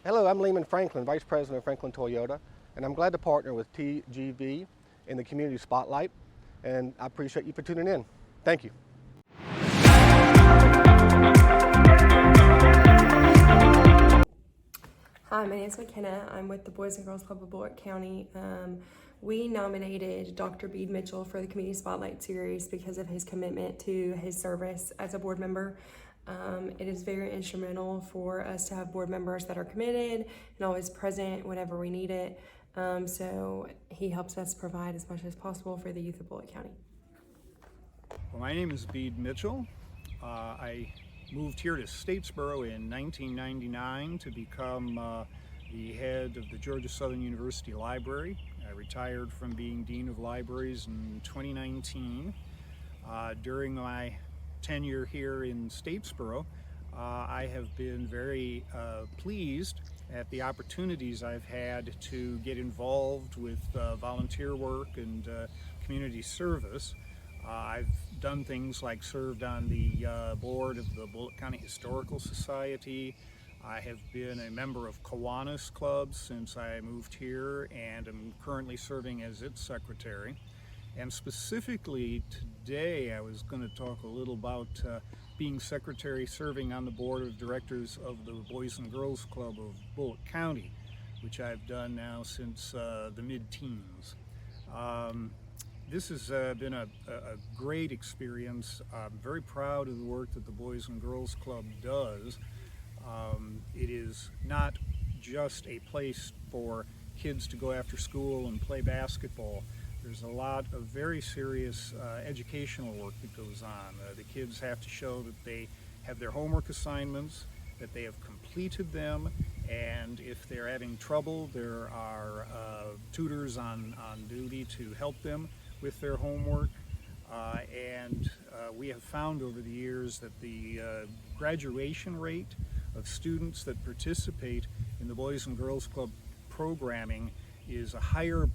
Hello, I'm Lehman Franklin, Vice President of Franklin Toyota, and I'm glad to partner with TGV in the Community Spotlight, and I appreciate you for tuning in. Thank you. Hi, my name is McKenna. I'm with the Boys and Girls Club of Bulloch County. We nominated Dr. Bede Mitchell for the Community Spotlight Series because of his commitment to his service as a board member. It is very instrumental for us to have board members that are committed and always present whenever we need it. So he helps us provide as much as possible for the youth of Bulloch County. Well, my name is Bede Mitchell. I moved here to Statesboro in 1999 to become the head of the Georgia Southern University Library. I retired from being Dean of Libraries in 2019. During my tenure here in Statesboro, I have been very pleased at the opportunities I've had to get involved with volunteer work and community service. I've done things like served on the board of the Bulloch County Historical Society. I have been a member of Kiwanis Club since I moved here, and am currently serving as its secretary. And specifically today I was going to talk a little about being secretary, serving on the board of directors of the Boys and Girls Club of Bulloch County, which I've done now since the mid-teens. This has been a great experience. I'm very proud of the work that the Boys and Girls Club does. It is not just a place for kids to go after school and play basketball. There's a lot of very serious educational work that goes on. The kids have to show that they have their homework assignments, that they have completed them, and if they're having trouble, there are tutors on duty to help them with their homework. And we have found over the years that the graduation rate of students that participate in the Boys and Girls Club programming is a higher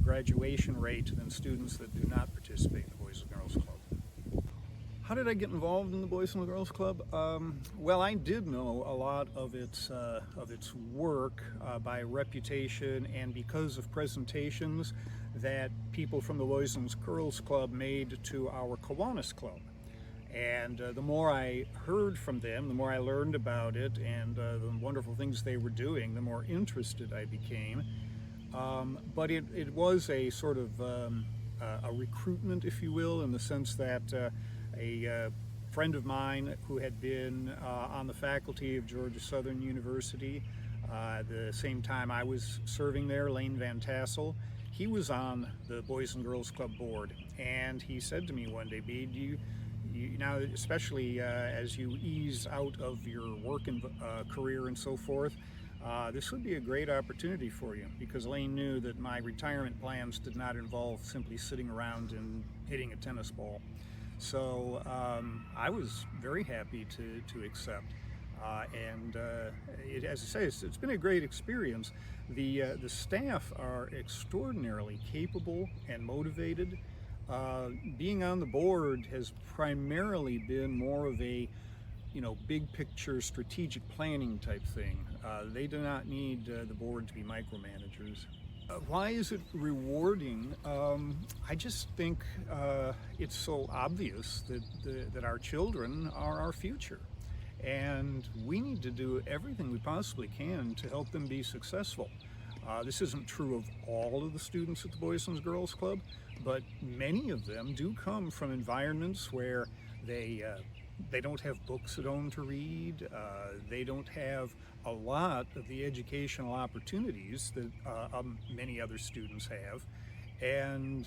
graduation rate than students that do not participate in the Boys and Girls Club. How did I get involved in the Boys and Girls Club? Well, I did know a lot of its work by reputation and because of presentations that people from the Boys and Girls Club made to our Kiwanis Club. And the more I heard from them, the more I learned about it and the wonderful things they were doing, the more interested I became. But it was a sort of a recruitment, if you will, in the sense that a friend of mine who had been on the faculty of Georgia Southern University at the same time I was serving there, Lane Van Tassel, he was on the Boys and Girls Club board, and he said to me one day, Bede, you now, especially as you ease out of your work and career and so forth, this would be a great opportunity for you, because Lane knew that my retirement plans did not involve simply sitting around and hitting a tennis ball. So I was very happy to accept. As I say, it's been a great experience. The staff are extraordinarily capable and motivated. Being on the board has primarily been more of a big picture strategic planning type thing. They do not need the board to be micromanagers. Why is it rewarding? I just think it's so obvious that our children are our future. And we need to do everything we possibly can to help them be successful. This isn't true of all of the students at the Boys and Girls Club, but many of them do come from environments where they don't have books at home to read. They don't have a lot of the educational opportunities that many other students have. And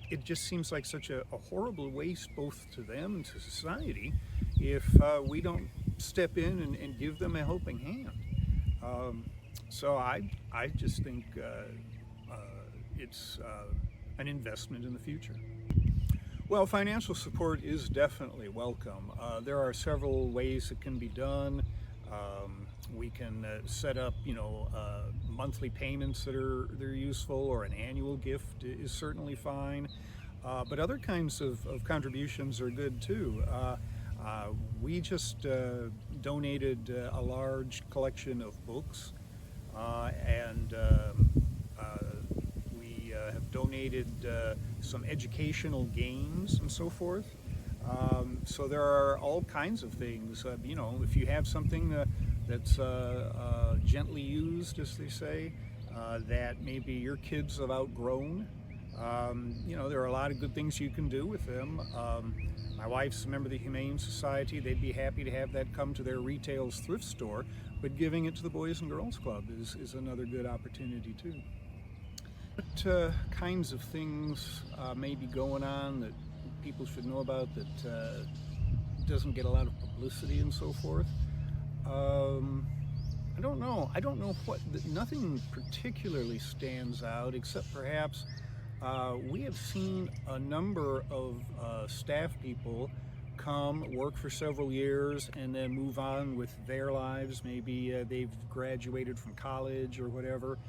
it just seems like such a horrible waste both to them and to society if we don't step in and give them a helping hand. So I just think it's an investment in the future. Well, financial support is definitely welcome. There are several ways it can be done. We can set up, monthly payments that are useful, or an annual gift is certainly fine. But other kinds of contributions are good too. We just donated a large collection of books, and we have donated some educational games and so forth. So there are all kinds of things. You know, if you have something that's gently used, as they say, that maybe your kids have outgrown, you know, there are a lot of good things you can do with them. My wife's a member of the Humane Society. They'd be happy to have that come to their retail's thrift store, but giving it to the Boys and Girls Club is another good opportunity too. What kinds of things may be going on that people should know about that doesn't get a lot of publicity and so forth? I don't know. I don't know nothing particularly stands out, except perhaps we have seen a number of staff people come, work for several years, and then move on with their lives. Maybe they've graduated from college or whatever.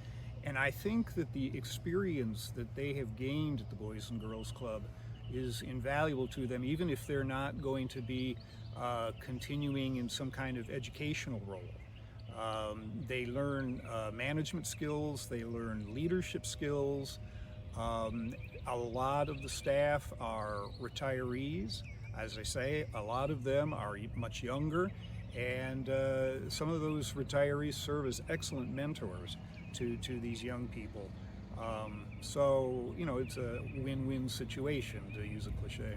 And I think that the experience that they have gained at the Boys and Girls Club is invaluable to them, even if they're not going to be continuing in some kind of educational role. They learn management skills, they learn leadership skills. A lot of the staff are retirees. As I say, a lot of them are much younger, and some of those retirees serve as excellent mentors to these young people. So, you know, it's a win-win situation, to use a cliche.